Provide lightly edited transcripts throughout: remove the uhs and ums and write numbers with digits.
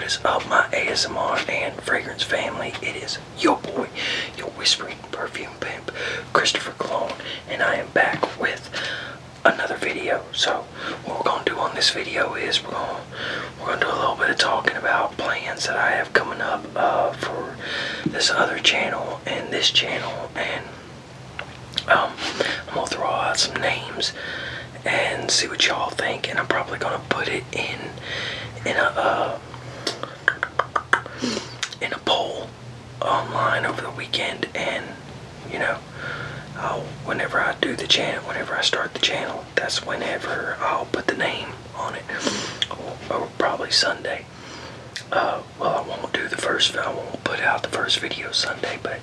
is up, my ASMR and fragrance family? It is your boy, your whispering perfume pimp, Christopher Cologne, and I am back with another video. So what we're gonna do on this video is we're gonna do a little bit of talking about plans that I have coming up for this other channel and this channel, and I'm gonna throw out some names and see what y'all think, and I'm probably gonna put it in a poll online over the weekend. And you know, whenever I do the channel, whenever I start the channel, that's whenever I'll put the name on it, or probably Sunday. Well, I won't put out the first video Sunday, but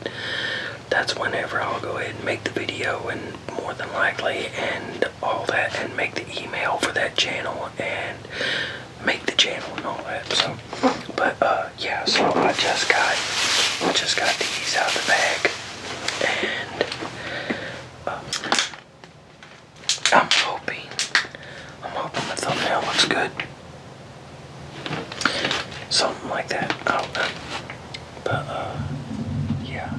that's whenever I'll go ahead and make the video, and more than likely, and all that, and make the email for that channel, and make the channel and all that. So, but yeah, so I just got these out of the bag, and I'm hoping the thumbnail looks good. Something like that. I don't know. But yeah.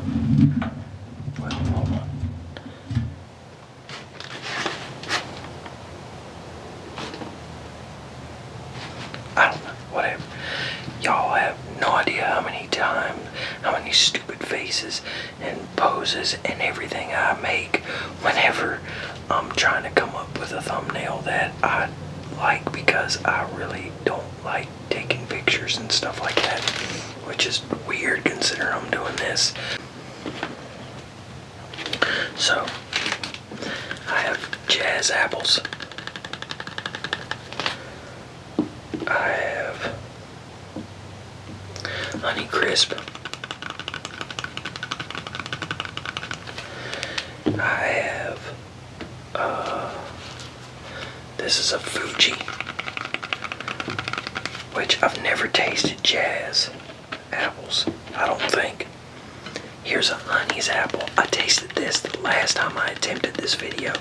Well, hold on. I don't know. Whatever. Y'all have no idea how many stupid faces and poses and everything I make whenever I'm trying to come up with a thumbnail that I like, because I really don't like taking pictures and stuff like that, which is weird considering I'm doing this. So I have jazz apples, I have honey crisp, I have this is a Fuji, which I've never tasted jazz apples, I don't think. Here's a honey's apple. I tasted this the last time I attempted this video,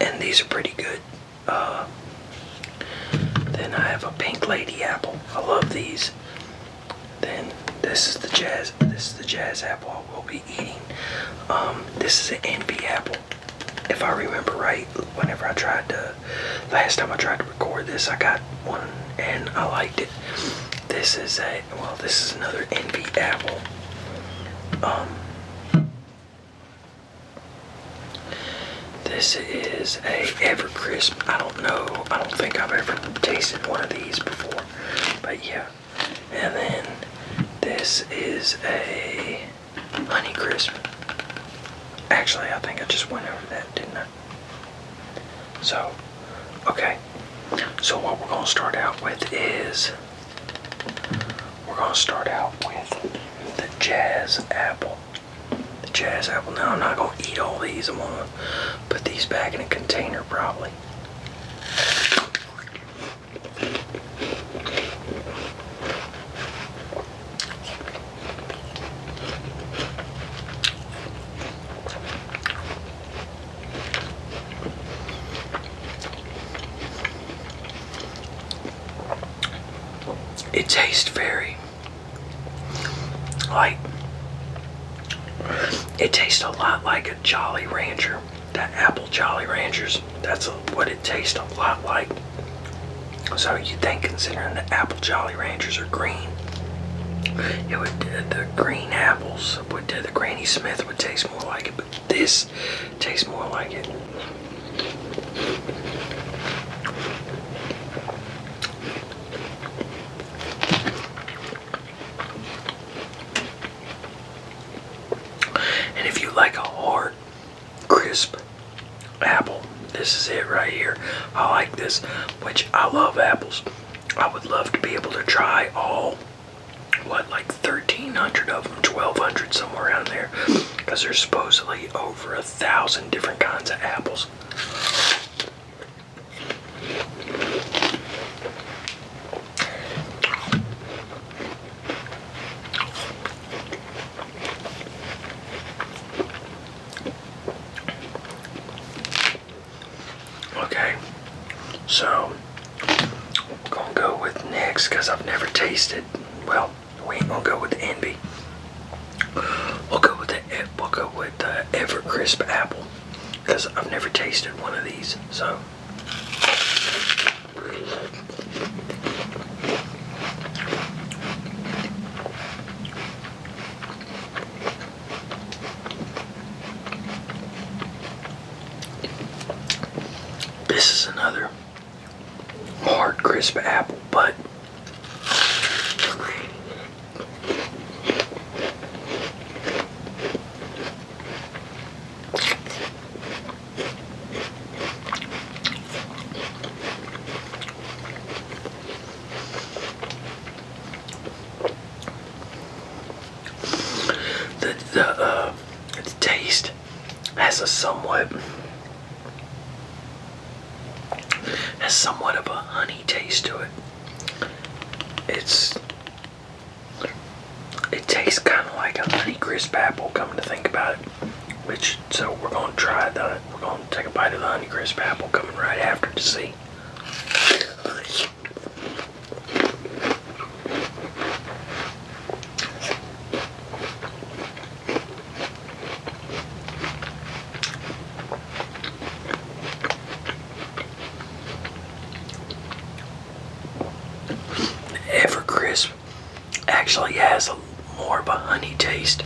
and these are pretty good. Then I have a pink lady apple. I love these. Then this is the jazz apple I will be eating. This is an envy apple. If I remember right, last time I tried to record this, I got one and I liked it. This is another envy apple. This is a Evercrisp. I don't think I've ever tasted one of these before, but yeah. And then this is a Honeycrisp. Actually, I think I just went over that, didn't I? So, okay. So what we're gonna start out with is the jazz apple. The jazz apple. Now I'm not gonna eat all these. I'm gonna put these back in a container probably. It tastes very it tastes a lot like a Jolly Rancher. That apple Jolly Ranchers, that's what it tastes a lot like. So you'd think, considering the apple Jolly Ranchers are green, the green apples, the Granny Smith would taste more like it, but this tastes more like it. And if you like a hard, crisp apple, this is it right here. I like this, which I love apples. I would love to be able to try all, like 1,300 of them, 1,200, somewhere around there, because there's supposedly over 1,000 different kinds of apples. Okay, so we're gonna go sucks because I've never tasted. Well, we ain't gonna go with the Envy. We'll go with the Evercrisp apple because I've never tasted one of these. So. This is another hard, crisp apple, but the taste has a somewhat of a honey taste to it. It tastes kind of like a honey crisp apple, coming to think about it. So we're gonna take a bite of the honey crisp apple coming right after to see. Evercrisp actually has more of a honey taste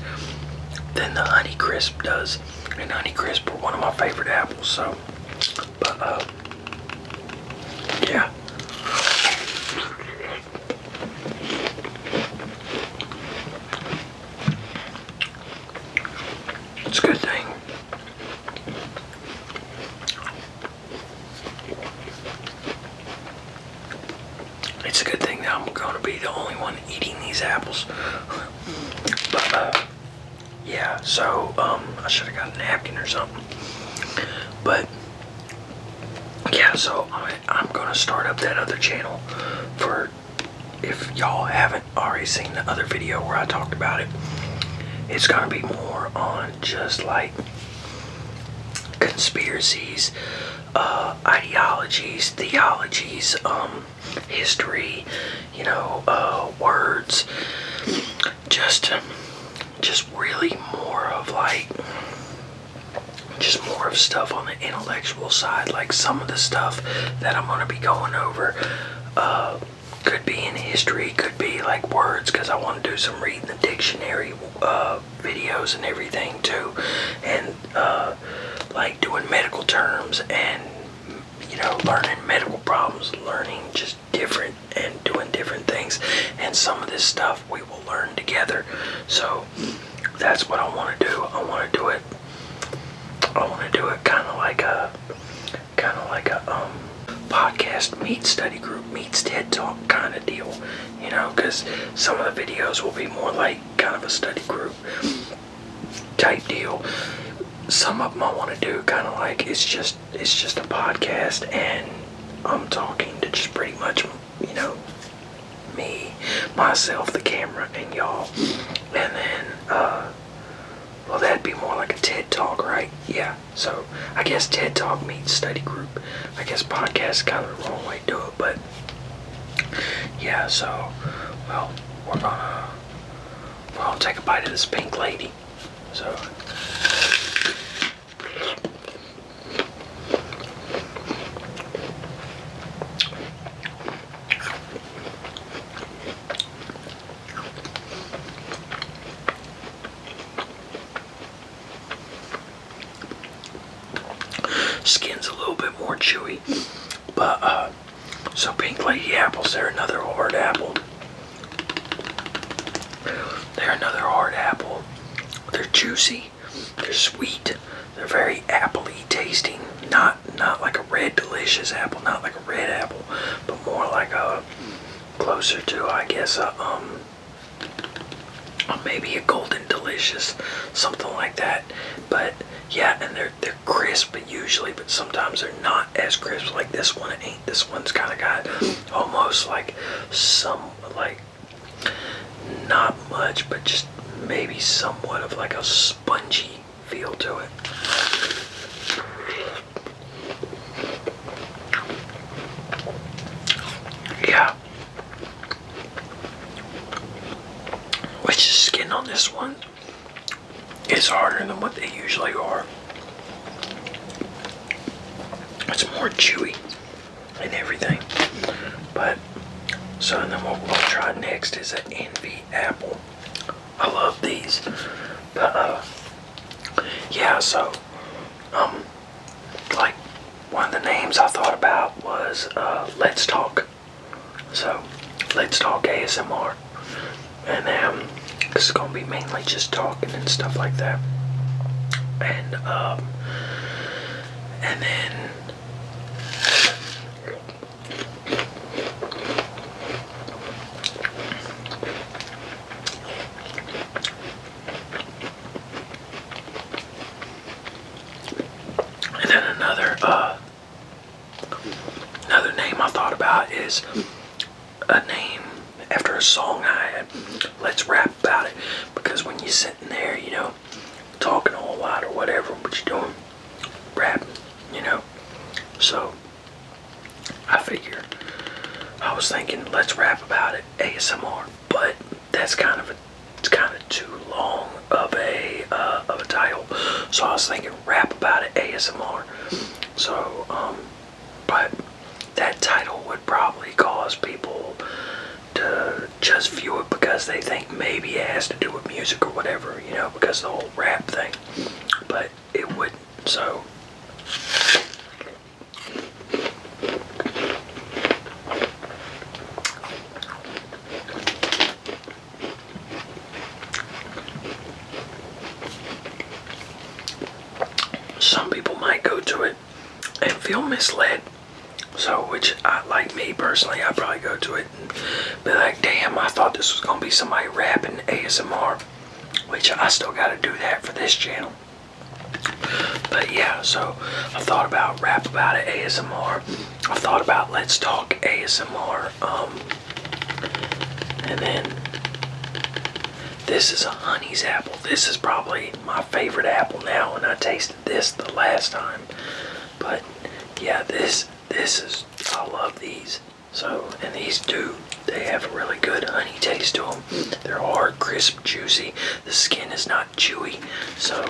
than the Honey Crisp does, and Honey Crisp are one of my favorite apples. So, but yeah. It's a good thing. It's a good thing that I'm going to be the only one eating these apples. But, yeah, so, I should have got a napkin or something. But, yeah, so I'm going to start up that other channel for, if y'all haven't already seen the other video where I talked about it, it's going to be more on just like conspiracies, ideologies, theologies, history, words, just really more of like, just more of stuff on the intellectual side. Like some of the stuff that I'm going to be going over, could be in history, could be like words, because I want to do some reading the dictionary, videos and everything too, and, like doing medical terms and, learning medical problems, learning just different and doing different things, and some of this stuff we will learn together. So that's what I want to do. I want to do it kind of like a podcast meets study group meets TED Talk kind of deal, because some of the videos will be more like kind of a study group type deal. Some of them I want to do kind of like it's just a podcast, and I'm talking to just pretty much, me, myself, the camera, and y'all. And then, well, that'd be more like a TED Talk, right? Yeah. So I guess TED Talk meets study group. I guess podcast is kind of the wrong way to do it, but yeah. So, well, we're gonna take a bite of this pink lady. So. Skin's a little bit more chewy, but so pink lady apples, they're another hard apple. They're juicy, they're sweet, they're very appley tasting, not like a red delicious apple, not like a red apple, but more like a closer to, I guess, maybe a golden delicious, something like that. But yeah, and they're crisp usually, but sometimes they're not as crisp. Like this one ain't. This one's kind of got almost like not much, but just maybe somewhat of like a spongy feel to it. Yeah. on this one is harder than what they usually are. It's more chewy and everything. But, so then what we'll try next is an Envy Apple. I love these. But, yeah, so, like, one of the names I thought about was, Let's Talk. So, Let's Talk ASMR. And, this is gonna be mainly just talking and stuff like that. And then another name I thought about is a name after a song I had. Let's Rap About It. Because when you're sitting there, you know, talking a whole lot or whatever, what you're doing, rapping, you know. So I figure, I was thinking, let's rap about it, ASMR. But that's it's kind of too long of a title. So I was thinking, rap about it, ASMR. So, but that title would probably cause people to just view it because they think maybe it has to do with music or whatever, you know, because the whole rap thing. But it wouldn't, so. Some people might go to it and feel misled. So, which, like me personally, I'd probably go to it and be like, damn, I thought this was going to be somebody rapping ASMR. Which I still got to do that for this channel. But yeah, so I thought about Rap About It ASMR. I thought about Let's Talk ASMR. And then this is a Honey's apple. This is probably my favorite apple now, and I tasted this the last time. But yeah, this is, I love these. So, and these they have a really good honey taste to them. They're hard, crisp, juicy. The skin is not chewy. So,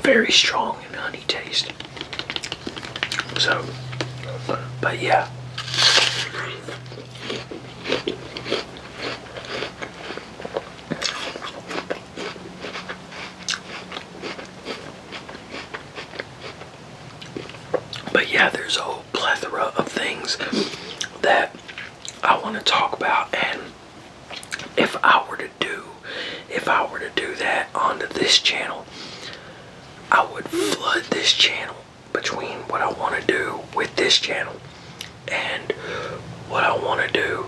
very strong in honey taste. So, but yeah. But yeah, there's a whole plethora of things that I want to talk about, and if I were to do that onto this channel, I would flood this channel between what I want to do with this channel and what I want to do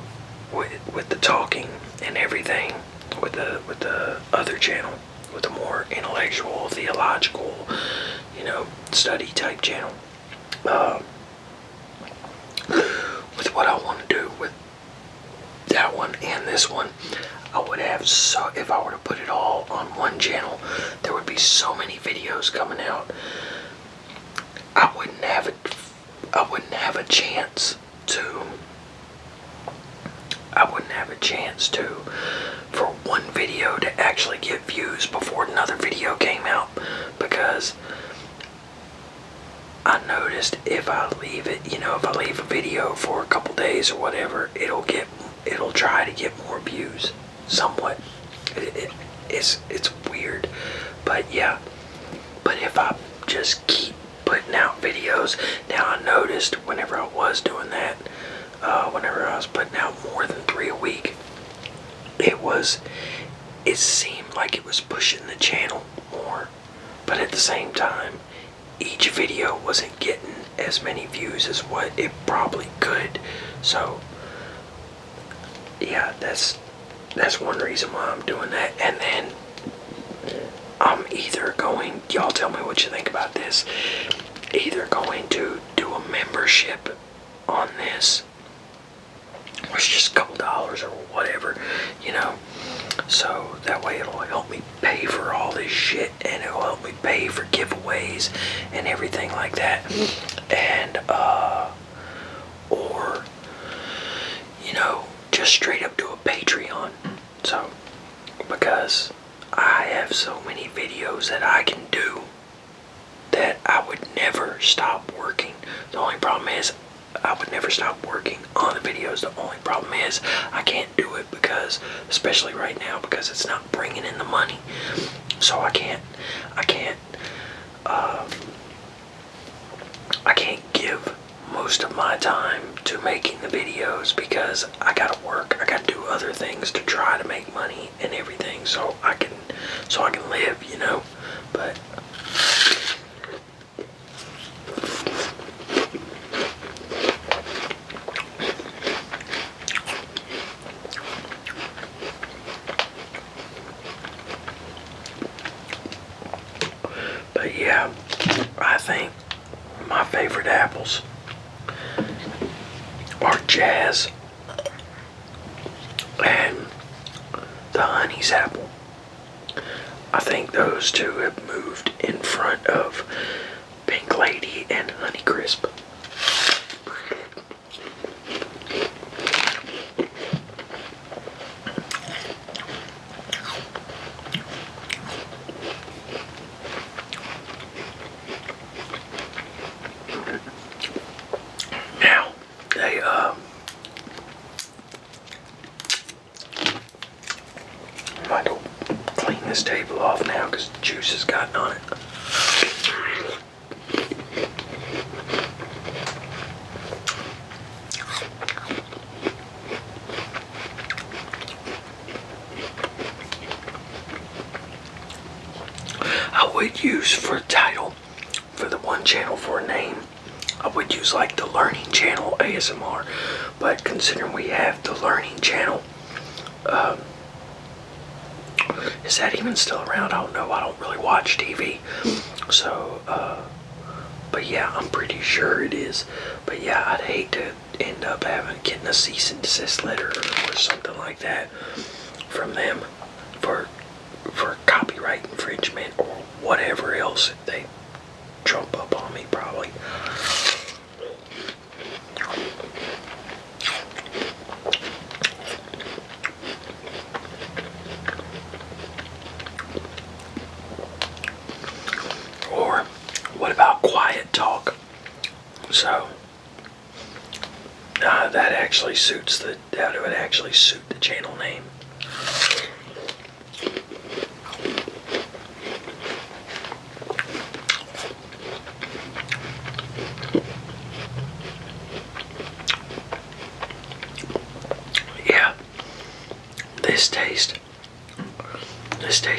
with the talking and everything with the other channel, with the more intellectual, theological, you know, study type channel. With what I want to do with that one and this one, I would have if I were to put it all on one channel, there would be so many videos coming out. I wouldn't have a chance to for one video to actually get views before another video came out, because I noticed if I leave it, you know, if I leave a video for a couple days or whatever, it'll try to get more views somewhat. It's weird, but yeah. But if I just keep putting out videos, now I noticed whenever I was doing that, whenever I was putting out more than 3 a week, it seemed like it was pushing the channel more, but at the same time, each video wasn't getting as many views as what it probably could. So yeah, that's one reason why I'm doing that. And then I'm either going, y'all tell me what you think about this, either going to do a membership on this, it's just a couple dollars or whatever, you know. So that way it'll help me pay for all this shit, and it'll help me pay for giveaways and everything like that. And or, you know, just straight up do a Patreon. So, because I have so many videos that I can do that I would never stop working. The only problem is I would never stop working on the videos. The only problem is I can't do it because, especially right now, because it's not bringing in the money. So I can't give most of my time to making the videos because I gotta work. I gotta do other things to try to make money and everything, so I can live, you know. But yeah, I think my favorite apples are Jazz and the Honey's apple. I think those two have moved in front of Pink Lady and Honeycrisp. Now, they I might clean this table off now because the juice has gotten on it. I would use for a title for the one channel for a name, I would use like the Learning Channel ASMR, but considering we have the Learning Channel, is that even still around? I don't know. I don't really watch TV, so but yeah, I'm pretty sure it is. But yeah, I'd hate to end up getting a cease and desist letter or something like that from them for copyright infringement or whatever else they trump up on me, probably. Or what about quiet talk? So that actually suits that would actually suit the channel name. Yeah, this tastes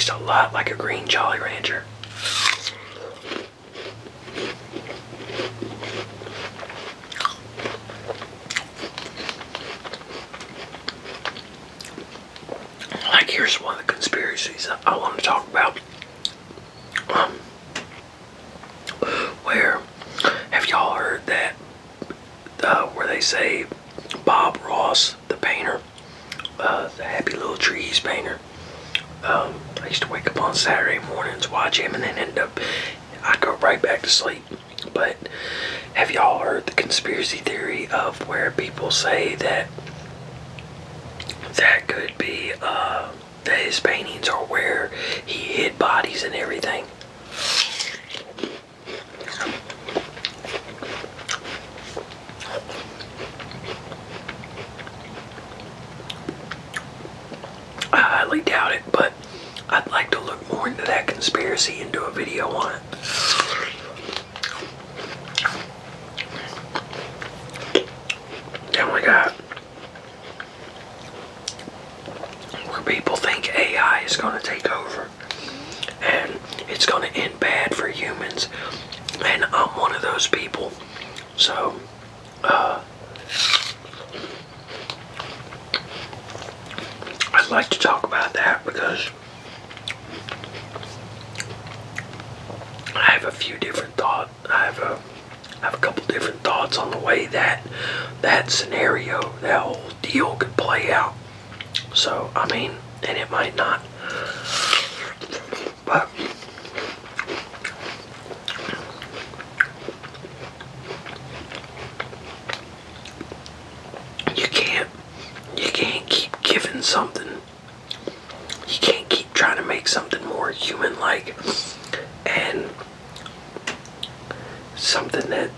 a lot like a green Jolly Rancher. Like, here's one of the conspiracies I want to talk about. Where have y'all heard that? Where they say Bob Ross, the painter, the Happy Little Trees painter. I used to wake up on Saturday mornings, watch him, and then I'd go right back to sleep. But have y'all heard the conspiracy theory of where people say that could be that his paintings are where he hid bodies and everything? I highly doubt it, but I'd like to look more into that conspiracy and do a video on it. Then we got where people think AI is going to take over and it's going to end bad for humans, and I'm one of those people. So I'd like to talk about that because I have a few different thoughts. I have a couple different thoughts thoughts on the way that scenario, that whole deal could play out. So, I mean, and it might not. But you can't keep giving something. You can't keep trying to make something more human-like and something that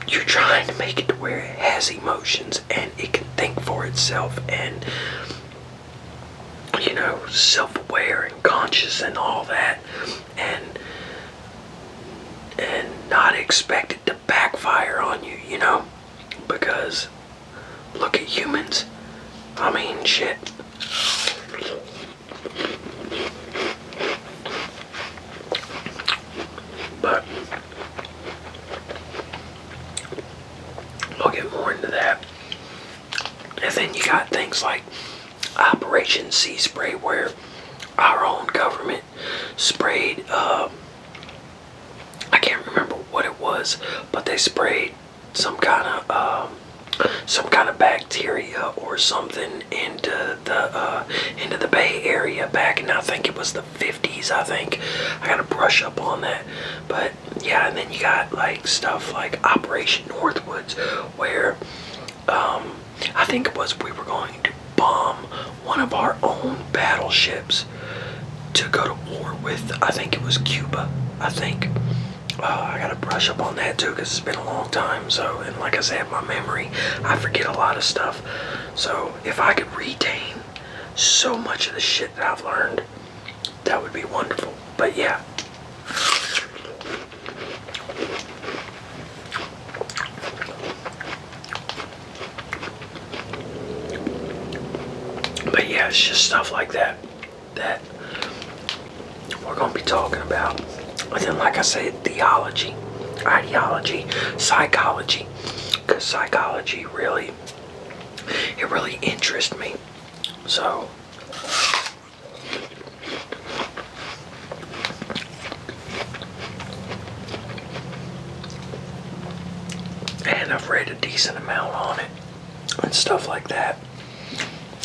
you're trying to make it to where it has emotions and it can think for itself and, you know, self-aware and conscious and all that, and not expect it to backfire on you, you know, because look at humans. I mean, shit. But we'll get more into that. And then you got things like Operation Sea Spray, where our own government sprayed, I can't remember what it was, but they sprayed some kind of bacteria or something into the Bay Area back in, I think it was the 50s. I think I gotta brush up on that, but yeah. And then you got like stuff like Operation Northwoods, where I think it was we were going to bomb one of our own battleships to go to war with. I think it was Cuba. I think. I gotta brush up on that too, because it's been a long time. So, and like I said, my memory, I forget a lot of stuff. So if I could retain so much of the shit that I've learned, that would be wonderful. But yeah. But yeah, it's just stuff like that that we're gonna be talking about. And then, like I said, theology, ideology, psychology, because psychology really interests me. So, and I've read a decent amount on it and stuff like that.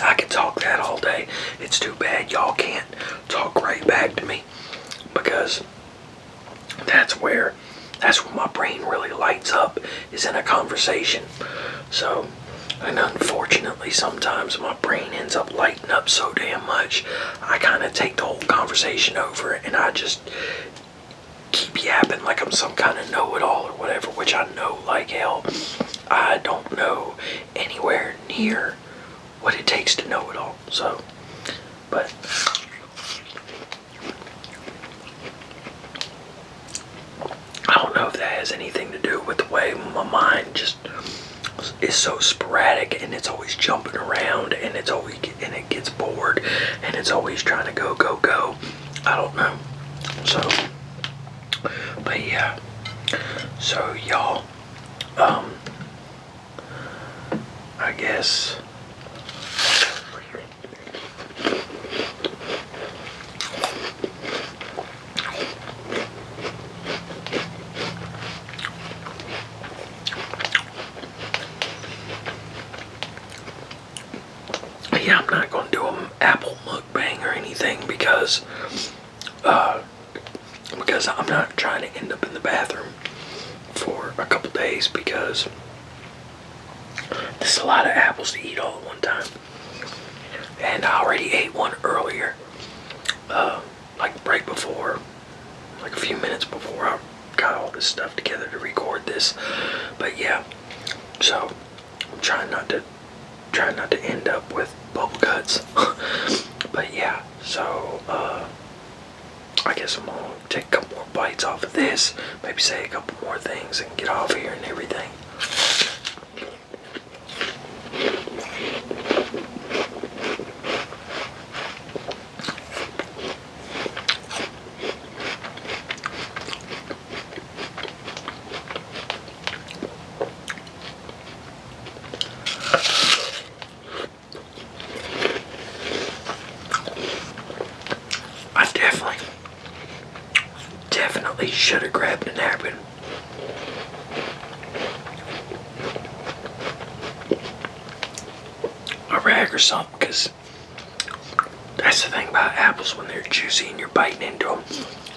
I could talk that all day. It's too bad y'all can't talk right back to me, because that's where my brain really lights up, is in a conversation. So, and unfortunately sometimes my brain ends up lighting up so damn much, I kind of take the whole conversation over and I just keep yapping like I'm some kind of know-it-all or whatever, which I know like hell I don't know anywhere near what it takes to know it all. So, but I don't know if that has anything to do with the way my mind just is so sporadic, and it's always jumping around, and it gets bored, and it's always trying to go. I don't know. So, but yeah. So y'all, I guess. Yeah, I'm not going to do an apple mukbang or anything because I'm not trying to end up in the bathroom for a couple days, because there's a lot of apples to eat all at one time. And I already ate one earlier, like right before, like a few minutes before I got all this stuff together to record this. But yeah, so I'm trying not to end up with bubble guts. But yeah, so I guess I'm gonna take a couple more bites off of this, maybe say a couple more things and get off here and everything. I definitely should have grabbed a napkin. crack or something, because that's the thing about apples. When they're juicy and you're biting into them,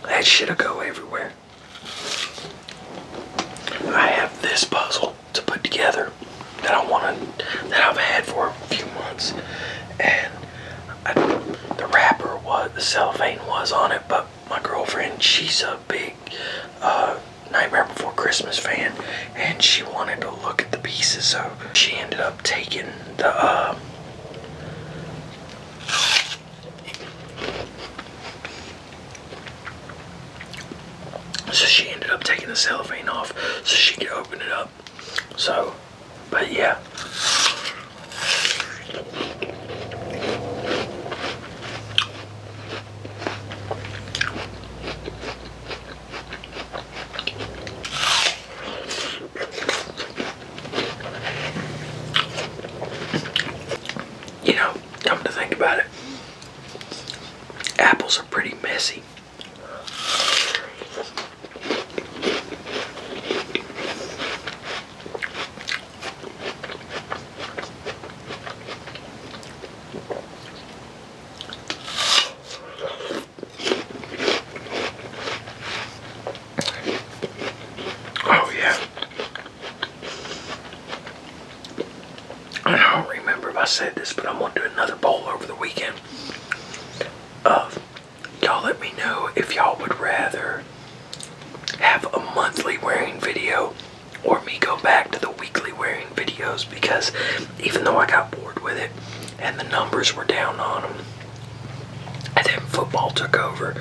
that shit'll go everywhere. I have this puzzle to put together that I've had for a few months, and the wrapper was, the cellophane was on it, but my girlfriend, she's a big Nightmare Before Christmas fan, and she wanted to look at the pieces, so she ended up taking the cellophane off so she could open it up. So, but yeah. You know, come to think about it, apples are pretty messy. Oh yeah. I don't remember if I said this, but I'm gonna do another bowl over the weekend. Y'all let me know if y'all would rather have a monthly wearing video or me go back to the weekly wearing videos, because even though I got bored with it and the numbers were down on them, and then football took over.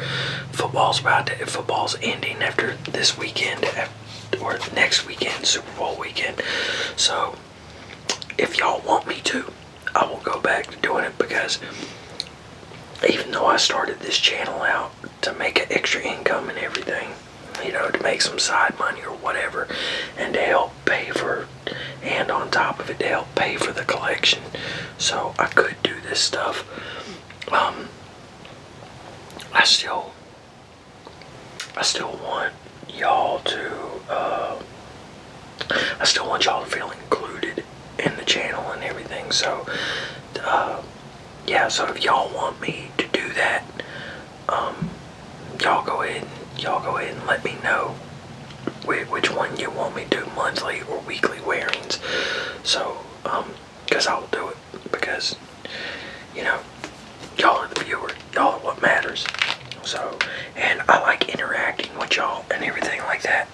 Football's ending after this weekend, or next weekend, Super Bowl weekend. So if y'all want me to, I will go back to doing it, because even though I started this channel out to make an extra income and everything, you know, to make some side money or whatever, and to help pay for, and on top of it, to help pay for the collection, so I could do this stuff. I still want y'all to, feel included in the channel and everything. So, yeah. So if y'all want me to do that, y'all go ahead and let me know which one you want me to do, monthly or weekly wearings. So, because I will do it, because, you know, y'all are the viewer, y'all are what matters. So, and I like interacting with y'all and everything like that.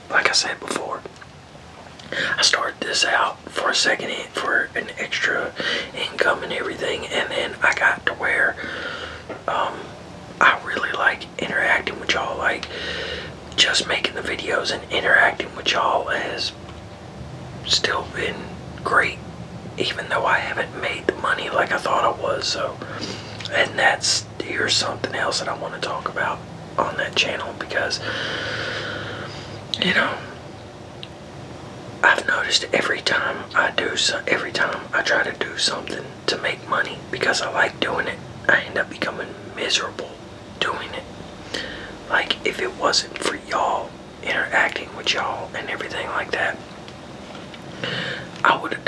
Like I said before, I started this out for for an extra income and everything, and then I got to where I really like interacting with y'all. Like, just making the videos and interacting with y'all has still been great, even though I haven't made the money like I thought I was. So, and here's something else that I want to talk about on that channel, because, you know, I've noticed every time I try to do something to make money because I like doing it, I end up becoming miserable doing it. Like, if it wasn't for y'all, interacting with y'all and everything like that, I would have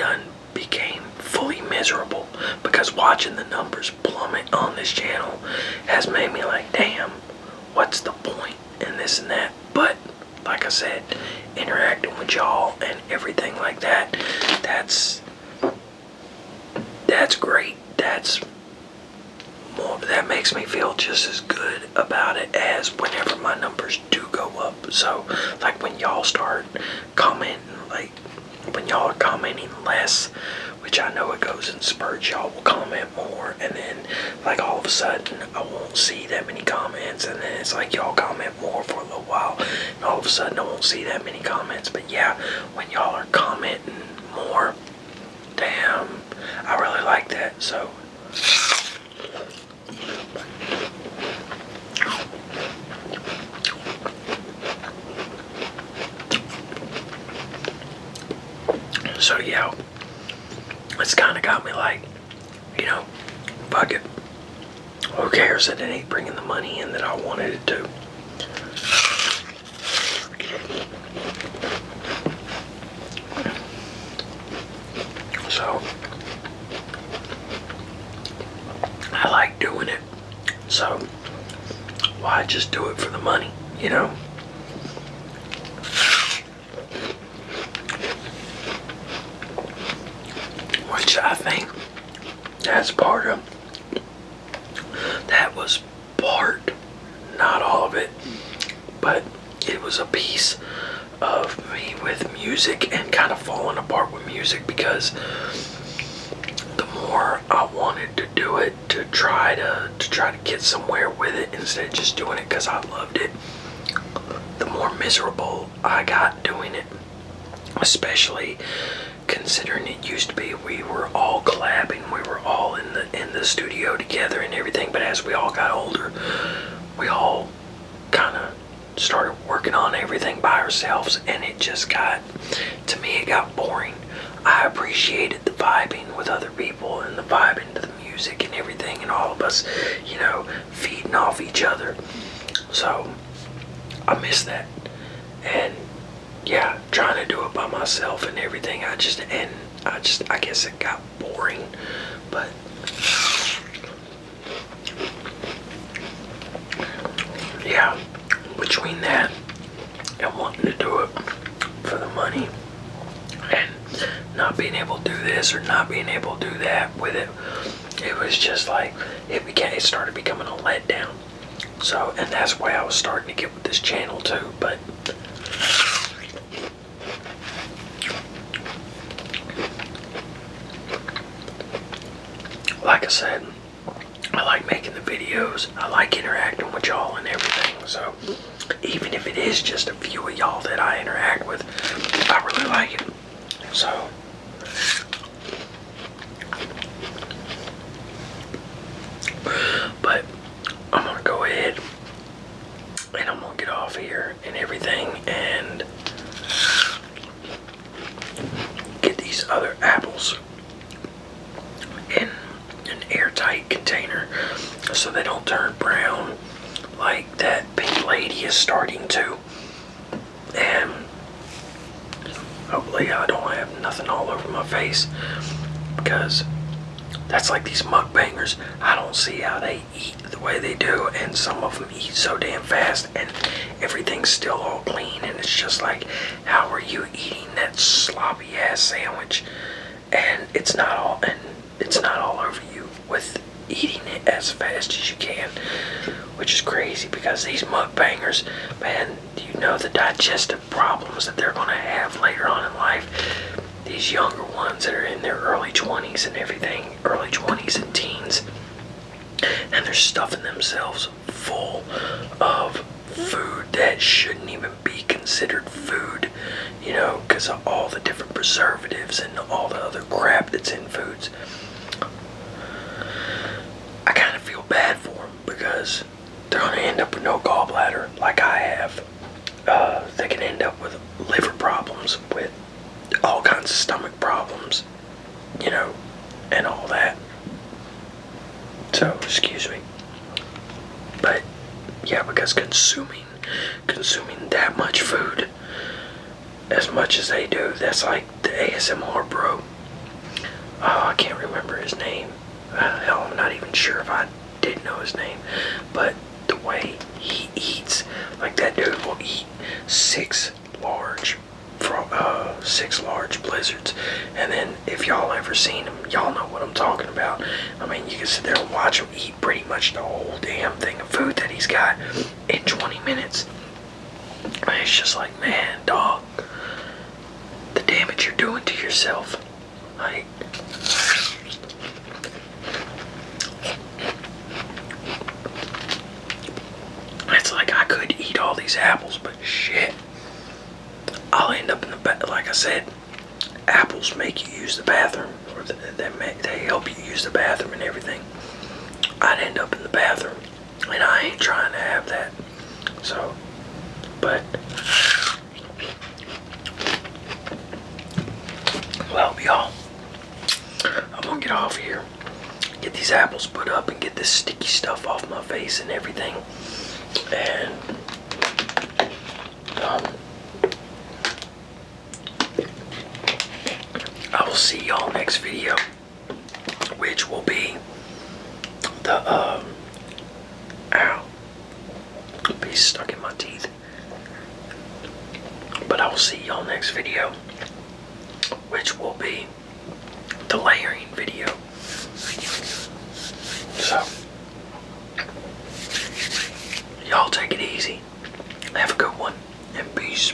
became fully miserable, because watching the numbers plummet on this channel has made me like, damn, what's the point in this and that? But like I said, interacting with y'all and everything like that, that's great. That makes me feel just as good about it as whenever my numbers do go up. So, like, when y'all start commenting, like when y'all are commenting less, which I know it goes in spurts, y'all will comment more, and then like all of a sudden I won't see that many comments, and then it's like y'all comment more for a little while, and all of a sudden I won't see that many comments. But yeah, when y'all are commenting more, damn, I really like that. So yeah, it's kind of got me like, you know, fuck it. Who cares that it ain't bringing the money in that I wanted it to? So, So why just do it for the money, you know? Which I think that's part of, that was part, not all of it, but it was a piece of me with music and kind of falling apart with music, because the more I wanted to do it to try to get somewhere with it instead of just doing it because I loved it, the more miserable I got doing it. Especially considering it used to be we were all collabing, we were all in the studio together and everything, but as we all got older, we all kind of started working on everything by ourselves, and it just got, to me, it got boring. I appreciated the vibing with other people and the vibing to the music and everything, and all of us, you know, feeding off each other. So I miss that. And yeah, trying to do it by myself and everything, I guess it got boring. But yeah, between that and wanting to do it for the money and not being able to do this or not being able to do that with it, it was just like, it started becoming a letdown. So, and that's why I was starting to get with this channel too. But like I said, I like making the videos, I like interacting with y'all and everything. So even if it is just a few of y'all that I interact with, I really like it. So but I'm gonna go ahead and I'm gonna get off here and everything and get these other apples in an airtight container so they don't turn brown like that pink lady is starting to. And hopefully I don't have nothing all over my face, because that's like these mukbangers. I don't see how they eat the way they do, and some of them eat so damn fast and everything's still all clean, and it's just like, how are you eating that sloppy ass sandwich and it's not all over you with eating it as fast as you can, which is crazy, because these mukbangers, man, do you know the digestive problems that they're gonna have later on in life? These younger ones that are in their early 20s and everything, early 20s and teens, and they're stuffing themselves full of food that shouldn't even be considered food, you know, because of all the different preservatives and all the other crap that's in foods. I kind of feel bad for them, because they're going to end up with no gallbladder like I have. They can end up with liver problems, with all kinds of stomach problems, you know, and all that. So, excuse me. But yeah, because consuming that much food, as much as they do, that's like the ASMR bro. Oh, I can't remember his name. Hell, I'm not even sure if I did know his name. But the way he eats, like that dude will eat six large blizzards, and then if y'all ever seen him, y'all know what I'm talking about. I mean, you can sit there and watch him eat pretty much the whole damn thing of food that he's got in 20 minutes. And it's just like, man, dog, the damage you're doing to yourself. Like, it's like I could eat all these apples, but shit, I'll end up in the bath. Like I said, apples make you use the bathroom, or they help you use the bathroom and everything. I'd end up in the bathroom, and I ain't trying to have that. So, but, well, y'all, I'm gonna get off here, get these apples put up, and get this sticky stuff off my face and everything. And I will see y'all next video, which will be the taste stuck in my teeth. But I will see y'all next video, which will be the layering video. So, y'all take it easy. Have a good one. And peace.